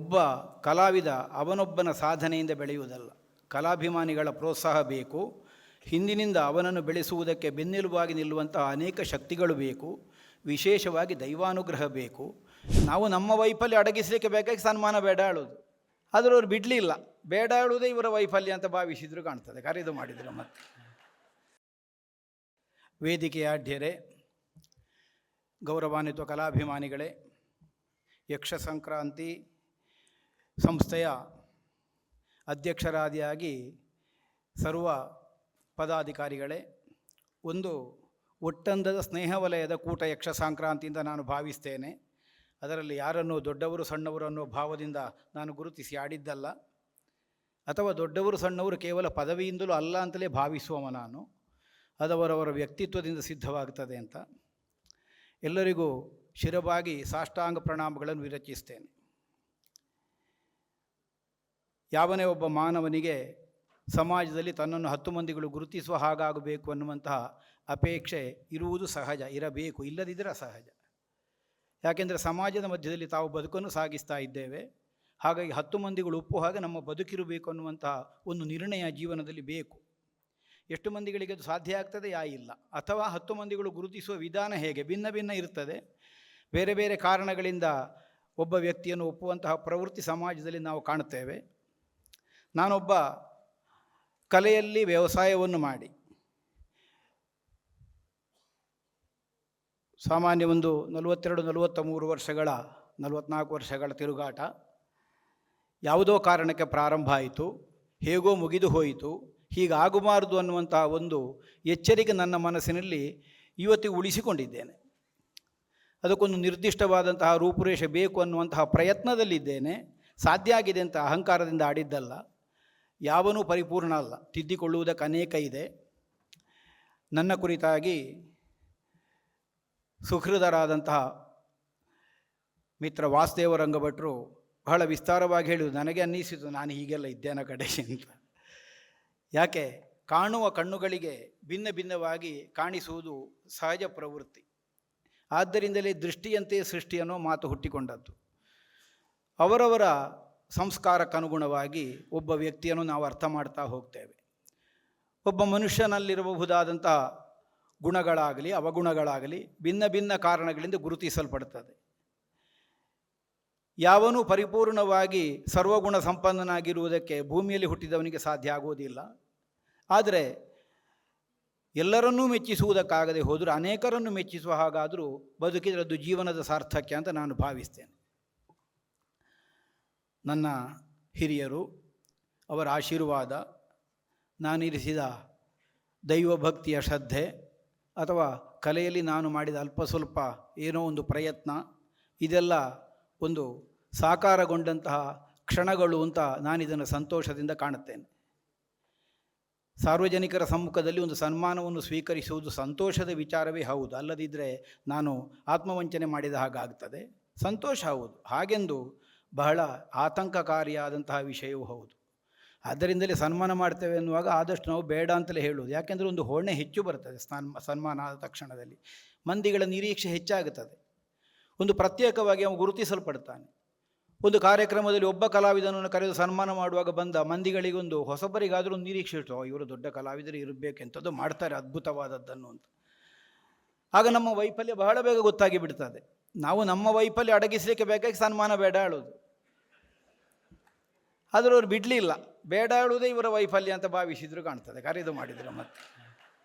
ಒಬ್ಬ ಕಲಾವಿದ ಅವನೊಬ್ಬನ ಸಾಧನೆಯಿಂದ ಬೆಳೆಯುವುದಲ್ಲ, ಕಲಾಭಿಮಾನಿಗಳ ಪ್ರೋತ್ಸಾಹ ಬೇಕು. ಹಿಂದಿನಿಂದ ಅವನನ್ನು ಬೆಳೆಸುವುದಕ್ಕೆ ಬೆನ್ನೆಲುಬಾಗಿ ನಿಲ್ಲುವಂತಹ ಅನೇಕ ಶಕ್ತಿಗಳು ಬೇಕು, ವಿಶೇಷವಾಗಿ ದೈವಾನುಗ್ರಹ ಬೇಕು. ನಾವು ನಮ್ಮ ವೈಫಲ್ಯ ಅಡಗಿಸಲಿಕ್ಕೆ ಬೇಕಾಗಿ ಸನ್ಮಾನ ಬೇಡ ಆಳೋದು, ಆದರೆ ಅವರು ಬಿಡಲಿಲ್ಲ. ಬೇಡ ಆಳುವುದೇ ಇವರ ವೈಫಲ್ಯ ಅಂತ ಭಾವಿಸಿದ್ರು ಕಾಣ್ತದೆ, ಕರೆದು ಮಾಡಿದರು. ಮತ್ತೆ ವೇದಿಕೆಯ ಅಡ್ಯರೇ, ಗೌರವಾನ್ವಿತ ಕಲಾಭಿಮಾನಿಗಳೇ, ಯಕ್ಷ ಸಂಕ್ರಾಂತಿ ಸಂಸ್ಥೆಯ ಅಧ್ಯಕ್ಷರಾದಿಯಾಗಿ ಸರ್ವ ಪದಾಧಿಕಾರಿಗಳೇ, ಒಂದು ಒಟ್ಟಂದದ ಸ್ನೇಹ ವಲಯದ ಕೂಟ ಯಕ್ಷ ಸಂಕ್ರಾಂತಿಯಿಂದ ನಾನು ಭಾವಿಸ್ತೇನೆ. ಅದರಲ್ಲಿ ಯಾರನ್ನು ದೊಡ್ಡವರು ಸಣ್ಣವರು ಅನ್ನೋ ಭಾವದಿಂದ ನಾನು ಗುರುತಿಸಿ ಆಡಿದ್ದಲ್ಲ, ಅಥವಾ ದೊಡ್ಡವರು ಸಣ್ಣವರು ಕೇವಲ ಪದವಿಯಿಂದಲೂ ಅಲ್ಲ ಅಂತಲೇ ಭಾವಿಸುವವ ನಾನು. ಅದವರವರ ವ್ಯಕ್ತಿತ್ವದಿಂದ ಸಿದ್ಧವಾಗ್ತದೆ ಅಂತ ಎಲ್ಲರಿಗೂ ಶಿರವಾಗಿ ಸಾಷ್ಟಾಂಗ ಪ್ರಣಾಮಗಳನ್ನು ವಿರಚಿಸ್ತೇನೆ. ಯಾವನೇ ಒಬ್ಬ ಮಾನವನಿಗೆ ಸಮಾಜದಲ್ಲಿ ತನ್ನನ್ನು 10 ಮಂದಿಗಳು ಗುರುತಿಸುವ ಹಾಗಾಗಬೇಕು ಅನ್ನುವಂತಹ ಅಪೇಕ್ಷೆ ಇರುವುದು ಸಹಜ, ಇರಬೇಕು, ಇಲ್ಲದಿದ್ದರೆ ಅಸಹಜ. ಯಾಕೆಂದರೆ ಸಮಾಜದ ಮಧ್ಯದಲ್ಲಿ ತಾವು ಬದುಕನ್ನು ಸಾಗಿಸ್ತಾ ಇದ್ದೇವೆ. ಹಾಗಾಗಿ 10 ಮಂದಿಗಳು ಒಪ್ಪು ಹಾಗೆ ನಮ್ಮ ಬದುಕಿರಬೇಕು ಅನ್ನುವಂತಹ ಒಂದು ನಿರ್ಣಯ ಜೀವನದಲ್ಲಿ ಬೇಕು. ಎಷ್ಟು ಮಂದಿಗಳಿಗೆ ಅದು ಸಾಧ್ಯ ಆಗ್ತದೆ ಇಲ್ಲ, ಅಥವಾ 10 ಮಂದಿಗಳು ಗುರುತಿಸುವ ವಿಧಾನ ಹೇಗೆ ಭಿನ್ನ ಭಿನ್ನ ಇರ್ತದೆ. ಬೇರೆ ಬೇರೆ ಕಾರಣಗಳಿಂದ ಒಬ್ಬ ವ್ಯಕ್ತಿಯನ್ನು ಒಪ್ಪುವಂತಹ ಪ್ರವೃತ್ತಿ ಸಮಾಜದಲ್ಲಿ ನಾವು ಕಾಣುತ್ತೇವೆ. ನಾನೊಬ್ಬ ಕಲೆಯಲ್ಲಿ ವ್ಯವಸಾಯವನ್ನು ಮಾಡಿ ಸಾಮಾನ್ಯ ಒಂದು 42-43 ವರ್ಷಗಳ 44 ವರ್ಷಗಳ ತಿರುಗಾಟ. ಯಾವುದೋ ಕಾರಣಕ್ಕೆ ಪ್ರಾರಂಭ ಆಯಿತು, ಹೇಗೋ ಮುಗಿದು ಹೋಯಿತು. ಹೀಗಾಗಬಾರದು ಅನ್ನುವಂತಹ ಒಂದು ಎಚ್ಚರಿಕೆ ನನ್ನ ಮನಸ್ಸಿನಲ್ಲಿ ಇವತ್ತಿಗೆ ಉಳಿಸಿಕೊಂಡಿದ್ದೇನೆ. ಅದಕ್ಕೊಂದು ನಿರ್ದಿಷ್ಟವಾದಂತಹ ರೂಪುರೇಷೆ ಬೇಕು ಅನ್ನುವಂತಹ ಪ್ರಯತ್ನದಲ್ಲಿದ್ದೇನೆ. ಸಾಧ್ಯ ಆಗಿದೆ ಅಂತ ಅಹಂಕಾರದಿಂದ ಆಡಿದ್ದಲ್ಲ. ಯಾವನೂ ಪರಿಪೂರ್ಣ ಅಲ್ಲ, ತಿದ್ದಿಕೊಳ್ಳುವುದಕ್ಕೆ ಅನೇಕ ಇದೆ. ನನ್ನ ಕುರಿತಾಗಿ ಸುಹೃದರಾದಂತಹ ಮಿತ್ರ ವಾಸುದೇವ ರಂಗಭಟ್ರು ಬಹಳ ವಿಸ್ತಾರವಾಗಿ ಹೇಳಿದರು. ನನಗೆ ಅನ್ನಿಸಿತು ನಾನು ಹೀಗೆಲ್ಲ ಇದ್ದೇನ ಕಡೆಗೆ ಅಂತ. ಯಾಕೆ, ಕಾಣುವ ಕಣ್ಣುಗಳಿಗೆ ಭಿನ್ನ ಭಿನ್ನವಾಗಿ ಕಾಣಿಸುವುದು ಸಹಜ ಪ್ರವೃತ್ತಿ. ಆದ್ದರಿಂದಲೇ ದೃಷ್ಟಿಯಂತೆ ಸೃಷ್ಟಿ ಅನ್ನೋ ಮಾತು ಹುಟ್ಟಿಕೊಂಡದ್ದು. ಅವರವರ ಸಂಸ್ಕಾರಕ್ಕನುಗುಣವಾಗಿ ಒಬ್ಬ ವ್ಯಕ್ತಿಯನ್ನು ನಾವು ಅರ್ಥ ಮಾಡ್ತಾ ಹೋಗ್ತೇವೆ. ಒಬ್ಬ ಮನುಷ್ಯನಲ್ಲಿರಬಹುದಾದಂತಹ ಗುಣಗಳಾಗಲಿ ಅವಗುಣಗಳಾಗಲಿ ಭಿನ್ನ ಭಿನ್ನ ಕಾರಣಗಳಿಂದ ಗುರುತಿಸಲ್ಪಡುತ್ತದೆ. ಯಾವನೂ ಪರಿಪೂರ್ಣವಾಗಿ ಸರ್ವಗುಣ ಸಂಪನ್ನನಾಗಿರುವುದಕ್ಕೆ ಭೂಮಿಯಲ್ಲಿ ಹುಟ್ಟಿದವನಿಗೆ ಸಾಧ್ಯ ಆಗುವುದಿಲ್ಲ. ಆದರೆ ಎಲ್ಲರನ್ನೂ ಮೆಚ್ಚಿಸುವುದಕ್ಕಾಗದೆ ಹೋದರೂ ಅನೇಕರನ್ನು ಮೆಚ್ಚಿಸುವ ಹಾಗಾದರೂ ಬದುಕಿದರದ್ದು ಜೀವನದ ಸಾರ್ಥಕ್ಯ ಅಂತ ನಾನು ಭಾವಿಸ್ತೇನೆ. ನನ್ನ ಹಿರಿಯರು, ಅವರ ಆಶೀರ್ವಾದ, ನಾನಿರಿಸಿದ ದೈವಭಕ್ತಿಯ ಶ್ರದ್ಧೆ, ಅಥವಾ ಕಲೆಯಲ್ಲಿ ನಾನು ಮಾಡಿದ ಅಲ್ಪ ಸ್ವಲ್ಪ ಏನೋ ಒಂದು ಪ್ರಯತ್ನ, ಇದೆಲ್ಲ ಒಂದು ಸಾಕಾರಗೊಂಡಂತಹ ಕ್ಷಣಗಳು ಅಂತ ನಾನಿದನ್ನು ಸಂತೋಷದಿಂದ ಕಾಣುತ್ತೇನೆ. ಸಾರ್ವಜನಿಕರ ಸಮ್ಮುಖದಲ್ಲಿ ಒಂದು ಸನ್ಮಾನವನ್ನು ಸ್ವೀಕರಿಸುವುದು ಸಂತೋಷದ ವಿಚಾರವೇ ಹೌದು, ಅಲ್ಲದಿದ್ದರೆ ನಾನು ಆತ್ಮವಂಚನೆ ಮಾಡಿದ ಹಾಗಾಗ್ತದೆ. ಸಂತೋಷ ಹೌದು, ಹಾಗೆಂದು ಬಹಳ ಆತಂಕಕಾರಿಯಾದಂತಹ ವಿಷಯವೂ ಹೌದು. ಆದ್ದರಿಂದಲೇ ಸನ್ಮಾನ ಮಾಡ್ತೇವೆ ಎನ್ನುವಾಗ ಆದಷ್ಟು ನಾವು ಬೇಡ ಅಂತಲೇ ಹೇಳೋದು. ಯಾಕೆಂದರೆ ಒಂದು ಹೊಣೆ ಹೆಚ್ಚು ಬರ್ತದೆ. ಸನ್ಮಾನ ಆದ ತಕ್ಷಣದಲ್ಲಿ ಮಂದಿಗಳ ನಿರೀಕ್ಷೆ ಹೆಚ್ಚಾಗುತ್ತದೆ. ಒಂದು ಪ್ರತ್ಯೇಕವಾಗಿ ಅವನು ಗುರುತಿಸಲ್ಪಡ್ತಾನೆ. ಒಂದು ಕಾರ್ಯಕ್ರಮದಲ್ಲಿ ಒಬ್ಬ ಕಲಾವಿದನನ್ನು ಕರೆದು ಸನ್ಮಾನ ಮಾಡುವಾಗ ಬಂದ ಮಂದಿಗಳಿಗೊಂದು ಹೊಸಬರಿಗಾದರೂ ಒಂದು ನಿರೀಕ್ಷೆ ಇರ್ತವೆ, ಇವರು ದೊಡ್ಡ ಕಲಾವಿದರು ಇರಬೇಕೆಂಥದ್ದು ಮಾಡ್ತಾರೆ ಅದ್ಭುತವಾದದ್ದನ್ನು ಅಂತ. ಆಗ ನಮ್ಮ ವೈಫಲ್ಯ ಬಹಳ ಬೇಗ ಗೊತ್ತಾಗಿ ಬಿಡ್ತದೆ. ನಾವು ನಮ್ಮ ವೈಫಲ್ಯ ಅಡಗಿಸಲಿಕ್ಕೆ ಬೇಕಾಗಿ ಸನ್ಮಾನ ಬೇಡ ಆಳೋದು, ಆದರೆ ಅವರು ಬಿಡಲಿಲ್ಲ. ಬೇಡ ಆಳುವುದೇ ಇವರ ವೈಫಲ್ಯ ಅಂತ ಭಾವಿಸಿದ್ರು ಕಾಣ್ತದೆ, ಕರೆದು ಮಾಡಿದರು. ಮತ್ತೆ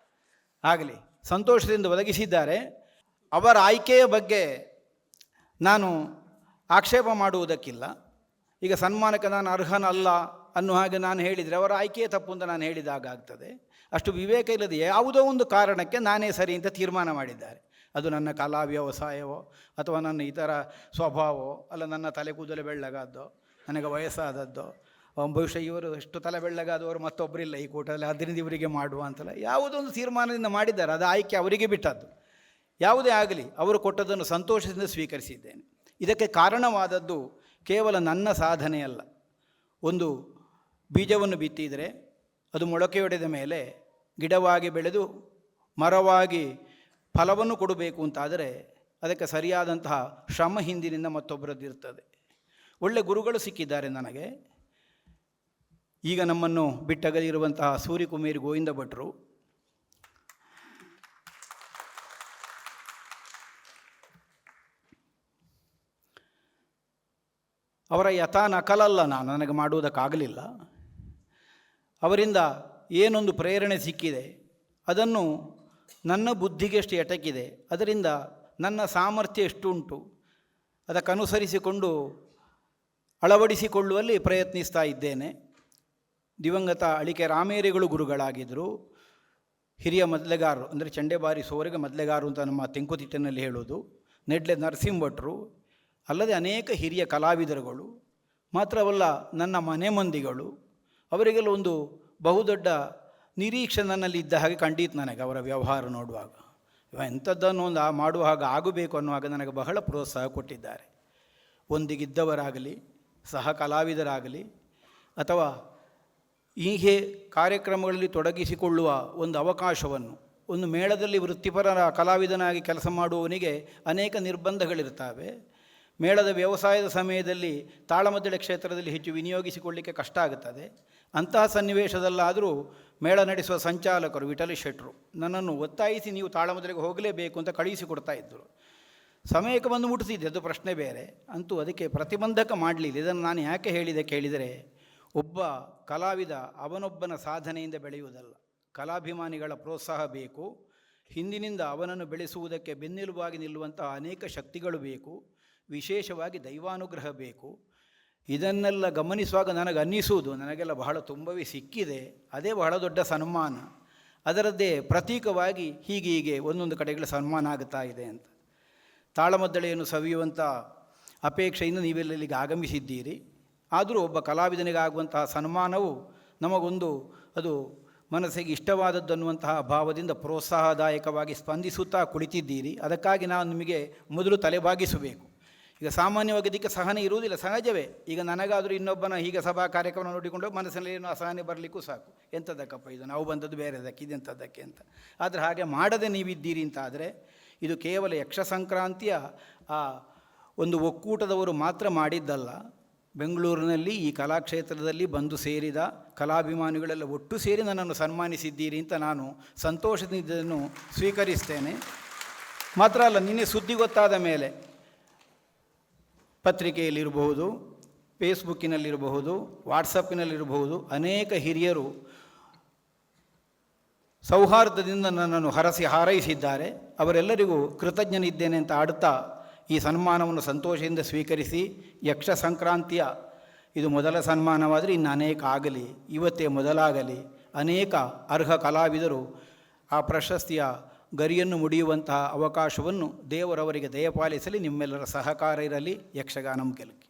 ಆಗಲಿ, ಸಂತೋಷದಿಂದ ಒದಗಿಸಿದ್ದಾರೆ. ಅವರ ಆಯ್ಕೆಯ ಬಗ್ಗೆ ನಾನು ಆಕ್ಷೇಪ ಮಾಡುವುದಕ್ಕಿಲ್ಲ. ಈಗ ಸನ್ಮಾನಕ್ಕೆ ನಾನು ಅರ್ಹನಲ್ಲ ಅನ್ನೋ ಹಾಗೆ ನಾನು ಹೇಳಿದರೆ ಅವರ ಆಯ್ಕೆಯೇ ತಪ್ಪು ಅಂತ ನಾನು ಹೇಳಿದಾಗ ಆಗ್ತದೆ. ಅಷ್ಟು ವಿವೇಕ ಇಲ್ಲದೆ ಯಾವುದೋ ಒಂದು ಕಾರಣಕ್ಕೆ ನಾನೇ ಸರಿ ಅಂತ ತೀರ್ಮಾನ ಮಾಡಿದ್ದಾರೆ. ಅದು ನನ್ನ ಕಲಾ ವ್ಯವಸಾಯವೋ ಅಥವಾ ನನ್ನ ಇತರ ಸ್ವಭಾವವೋ ಅಲ್ಲ, ನನ್ನ ತಲೆ ಕೂದಲು ಬೆಳ್ಳಗಾದ್ದೋ, ನನಗೆ ವಯಸ್ಸಾದದ್ದೋ, ಬಹುಶಃ ಇವರು ಎಷ್ಟು ತಲೆ ಬೆಳ್ಳಗಾದವರು ಮತ್ತೊಬ್ಬರಿಲ್ಲ ಈ ಕೂಟದಲ್ಲಿ, ಅದರಿಂದ ಇವರಿಗೆ ಮಾಡುವ ಅಂತಲ್ಲ, ಯಾವುದೊಂದು ತೀರ್ಮಾನದಿಂದ ಮಾಡಿದ್ದಾರೆ. ಅದು ಆಯ್ಕೆ ಅವರಿಗೆ ಬಿಟ್ಟದ್ದು. ಯಾವುದೇ ಆಗಲಿ, ಅವರು ಕೊಟ್ಟದ್ದನ್ನು ಸಂತೋಷದಿಂದ ಸ್ವೀಕರಿಸಿದ್ದೇನೆ. ಇದಕ್ಕೆ ಕಾರಣವಾದದ್ದು ಕೇವಲ ನನ್ನ ಸಾಧನೆಯಲ್ಲ. ಒಂದು ಬೀಜವನ್ನು ಬಿತ್ತಿದರೆ ಅದು ಮೊಳಕೆಯೊಡೆದ ಮೇಲೆ ಗಿಡವಾಗಿ ಬೆಳೆದು ಮರವಾಗಿ ಫಲವನ್ನು ಕೊಡಬೇಕು ಅಂತಾದರೆ ಅದಕ್ಕೆ ಸರಿಯಾದಂತಹ ಶ್ರಮ ಹಿಂದಿನಿಂದ ಮತ್ತೊಬ್ಬರದ್ದಿರ್ತದೆ. ಒಳ್ಳೆ ಗುರುಗಳು ಸಿಕ್ಕಿದ್ದಾರೆ ನನಗೆ. ಈಗ ನಮ್ಮನ್ನು ಬಿಟ್ಟಗಲಿರುವಂತಹ ಸೂರ್ಯಕುಮೇರಿ ಗೋವಿಂದ ಭಟ್ರು, ಅವರ ಯಥಾ ನಕಲಲ್ಲ ನಾನು, ನನಗೆ ಮಾಡುವುದಕ್ಕಾಗಲಿಲ್ಲ. ಅವರಿಂದ ಏನೊಂದು ಪ್ರೇರಣೆ ಸಿಕ್ಕಿದೆ ಅದನ್ನು ನನ್ನ ಬುದ್ಧಿಗೆ ಎಷ್ಟು ಎಟಕಿದೆ, ಅದರಿಂದ ನನ್ನ ಸಾಮರ್ಥ್ಯ ಎಷ್ಟುಂಟು ಅದಕ್ಕನುಸರಿಸಿಕೊಂಡು ಅಳವಡಿಸಿಕೊಳ್ಳುವಲ್ಲಿ ಪ್ರಯತ್ನಿಸ್ತಾ ಇದ್ದೇನೆ. ದಿವಂಗತ ಅಳಿಕೆ ರಾಮೇರಿಗಳು ಗುರುಗಳಾಗಿದ್ದರು. ಹಿರಿಯ ಮದ್ಲೆಗಾರರು ಅಂದರೆ ಚಂಡೆಬಾರಿ ಸೋರೆಗೆ ಮದ್ಲೆಗಾರರು ಅಂತ ನಮ್ಮ ತೆಂಕುತಿಟ್ಟಿನಲ್ಲಿ ಹೇಳೋದು. ನೆಡ್ಲೆ ನರಸಿಂಹಭಟ್ರು, ಅಲ್ಲದೆ ಅನೇಕ ಹಿರಿಯ ಕಲಾವಿದರುಗಳು ಮಾತ್ರವಲ್ಲ ನನ್ನ ಮನೆ ಮಂದಿಗಳು. ಅವರಿಗೆಲ್ಲ ಒಂದು ಬಹುದೊಡ್ಡ ನಿರೀಕ್ಷೆ ನನ್ನಲ್ಲಿ ಇದ್ದ ಹಾಗೆ ಕಂಡಿತ್ತು ನನಗೆ. ಅವರ ವ್ಯವಹಾರ ನೋಡುವಾಗ ಎಂಥದ್ದನ್ನು ಒಂದು ಮಾಡುವ ಹಾಗೆ ಆಗಬೇಕು ಅನ್ನುವಾಗ ನನಗೆ ಬಹಳ ಪ್ರೋತ್ಸಾಹ ಕೊಟ್ಟಿದ್ದಾರೆ. ಒಂದಿಗಿದ್ದವರಾಗಲಿ, ಸಹ ಕಲಾವಿದರಾಗಲಿ, ಅಥವಾ ಹೀಗೆ ಕಾರ್ಯಕ್ರಮಗಳಲ್ಲಿ ತೊಡಗಿಸಿಕೊಳ್ಳುವ ಒಂದು ಅವಕಾಶವನ್ನು, ಒಂದು ಮೇಳದಲ್ಲಿ ವೃತ್ತಿಪರ ಕಲಾವಿದನಾಗಿ ಕೆಲಸ ಮಾಡುವವನಿಗೆ ಅನೇಕ ನಿರ್ಬಂಧಗಳಿರ್ತವೆ. ಮೇಳದ ವ್ಯವಸಾಯದ ಸಮಯದಲ್ಲಿ ತಾಳಮದ್ದಳೆ ಕ್ಷೇತ್ರದಲ್ಲಿ ಹೆಚ್ಚು ವಿನಿಯೋಗಿಸಿಕೊಳ್ಳಲಿಕ್ಕೆ ಕಷ್ಟ ಆಗುತ್ತದೆ. ಅಂತಹ ಸನ್ನಿವೇಶದಲ್ಲಾದರೂ ಮೇಳ ನಡೆಸುವ ಸಂಚಾಲಕರು ವಿಠಲ ಶೆಟ್ಟರು ನನ್ನನ್ನು ಒತ್ತಾಯಿಸಿ ನೀವು ತಾಳಮದ್ದಳೆಗೆ ಹೋಗಲೇಬೇಕು ಅಂತ ಕಳುಹಿಸಿಕೊಡ್ತಾ ಇದ್ದರು. ಸಮಯಕ್ಕೆ ಬಂದು ಮುಟ್ಟಿಸಿದ್ದೆ, ಅದು ಪ್ರಶ್ನೆ ಬೇರೆ. ಅಂತೂ ಅದಕ್ಕೆ ಪ್ರತಿಬಂಧಕ ಮಾಡಲಿಲ್ಲ. ಇದನ್ನು ನಾನು ಯಾಕೆ ಹೇಳಿದೆ ಕೇಳಿದರೆ, ಒಬ್ಬ ಕಲಾವಿದ ಅವನೊಬ್ಬನ ಸಾಧನೆಯಿಂದ ಬೆಳೆಯುವುದಲ್ಲ, ಕಲಾಭಿಮಾನಿಗಳ ಪ್ರೋತ್ಸಾಹ ಬೇಕು. ಹಿಂದಿನಿಂದ ಅವನನ್ನು ಬೆಳೆಸುವುದಕ್ಕೆ ಬೆನ್ನೆಲುಬಾಗಿ ನಿಲ್ಲುವಂತಹ ಅನೇಕ ಶಕ್ತಿಗಳು ಬೇಕು, ವಿಶೇಷವಾಗಿ ದೈವಾನುಗ್ರಹ ಬೇಕು. ಇದನ್ನೆಲ್ಲ ಗಮನಿಸುವಾಗ ನನಗೆ ಅನ್ನಿಸುವುದು, ನನಗೆಲ್ಲ ಬಹಳ ತುಂಬವೇ ಸಿಕ್ಕಿದೆ, ಅದೇ ಬಹಳ ದೊಡ್ಡ ಸನ್ಮಾನ. ಅದರದ್ದೇ ಪ್ರತೀಕವಾಗಿ ಹೀಗೆ ಒಂದೊಂದು ಕಡೆಗಳ ಸನ್ಮಾನ ಆಗುತ್ತಾ ಇದೆ ಅಂತ. ತಾಳಮದ್ದಳೆಯನ್ನು ಸವಿಯುವಂಥ ಅಪೇಕ್ಷೆಯಿಂದ ನೀವೆಲ್ಲಲ್ಲಿಗೆ ಆಗಮಿಸಿದ್ದೀರಿ. ಆದರೂ ಒಬ್ಬ ಕಲಾವಿದನಿಗಾಗುವಂತಹ ಸನ್ಮಾನವು ನಮಗೊಂದು ಅದು ಮನಸ್ಸಿಗೆ ಇಷ್ಟವಾದದ್ದನ್ನುವಂತಹ ಭಾವದಿಂದ ಪ್ರೋತ್ಸಾಹದಾಯಕವಾಗಿ ಸ್ಪಂದಿಸುತ್ತಾ ಕುಳಿತಿದ್ದೀರಿ. ಅದಕ್ಕಾಗಿ ನಾನು ನಿಮಗೆ ಮೊದಲು ತಲೆಬಾಗಿಸಬೇಕು. ಈಗ ಸಾಮಾನ್ಯವಾಗಿ ಇದಕ್ಕೆ ಸಹನೆ ಇರುವುದಿಲ್ಲ, ಸಹಜವೇ. ಈಗ ನನಗಾದರೂ ಇನ್ನೊಬ್ಬನ ಹೀಗೆ ಸಭಾ ಕಾರ್ಯಕ್ರಮ ನೋಡಿಕೊಂಡು ಮನಸ್ಸಿನಲ್ಲಿ ಏನು ಅಸಹನೆ ಬರಲಿಕ್ಕೂ ಸಾಕು. ಎಂಥದ್ದಕ್ಕಪ್ಪ ಇದು, ನಾವು ಬಂದದ್ದು ಬೇರೆದಕ್ಕೆ, ಇದೆಂಥದ್ದಕ್ಕೆ ಅಂತ. ಆದರೆ ಹಾಗೆ ಮಾಡದೆ ನೀವಿದ್ದೀರಿ ಅಂತ ಆದರೆ ಇದು ಕೇವಲ ಯಕ್ಷ ಸಂಕ್ರಾಂತಿಯ ಆ ಒಂದು ಒಕ್ಕೂಟದವರು ಮಾತ್ರ ಮಾಡಿದ್ದಲ್ಲ. ಬೆಂಗಳೂರಿನಲ್ಲಿ ಈ ಕಲಾಕ್ಷೇತ್ರದಲ್ಲಿ ಬಂದು ಸೇರಿದ ಕಲಾಭಿಮಾನಿಗಳೆಲ್ಲ ಒಟ್ಟು ಸೇರಿ ನನ್ನನ್ನು ಸನ್ಮಾನಿಸಿದ್ದೀರಿ ಅಂತ ನಾನು ಸಂತೋಷದಿಂದ ಇದನ್ನು ಸ್ವೀಕರಿಸ್ತೇನೆ. ಮಾತ್ರ ಅಲ್ಲ, ನಿನ್ನೆ ಸುದ್ದಿ ಗೊತ್ತಾದ ಮೇಲೆ ಪತ್ರಿಕೆಯಲ್ಲಿರಬಹುದು, ಫೇಸ್ಬುಕ್ಕಿನಲ್ಲಿರಬಹುದು, ವಾಟ್ಸಪ್ಪಿನಲ್ಲಿರಬಹುದು ಅನೇಕ ಹಿರಿಯರು ಸೌಹಾರ್ದದಿಂದ ನನ್ನನ್ನು ಹರಸಿ ಹಾರೈಸಿದ್ದಾರೆ. ಅವರೆಲ್ಲರಿಗೂ ಕೃತಜ್ಞನಿದ್ದೇನೆ ಅಂತ ಆಡುತ್ತಾ ಈ ಸನ್ಮಾನವನ್ನು ಸಂತೋಷದಿಂದ ಸ್ವೀಕರಿಸಿ, ಯಕ್ಷ ಸಂಕ್ರಾಂತಿಯ ಇದು ಮೊದಲ ಸನ್ಮಾನವಾದರೆ ಇನ್ನು ಅನೇಕ ಆಗಲಿ, ಇವತ್ತೇ ಮೊದಲಾಗಲಿ. ಅನೇಕ ಅರ್ಹ ಕಲಾವಿದರು ಆ ಪ್ರಶಸ್ತಿಯ ಗರಿಯನ್ನು ಮುಡಿಯುವಂತಹ ಅವಕಾಶವನ್ನು ದೇವರವರಿಗೆ ದಯಪಾಲಿಸಲಿ. ನಿಮ್ಮೆಲ್ಲರ ಸಹಕಾರ ಇರಲಿ. ಯಕ್ಷಗಾನಂ ಗೆಲುಕಿ.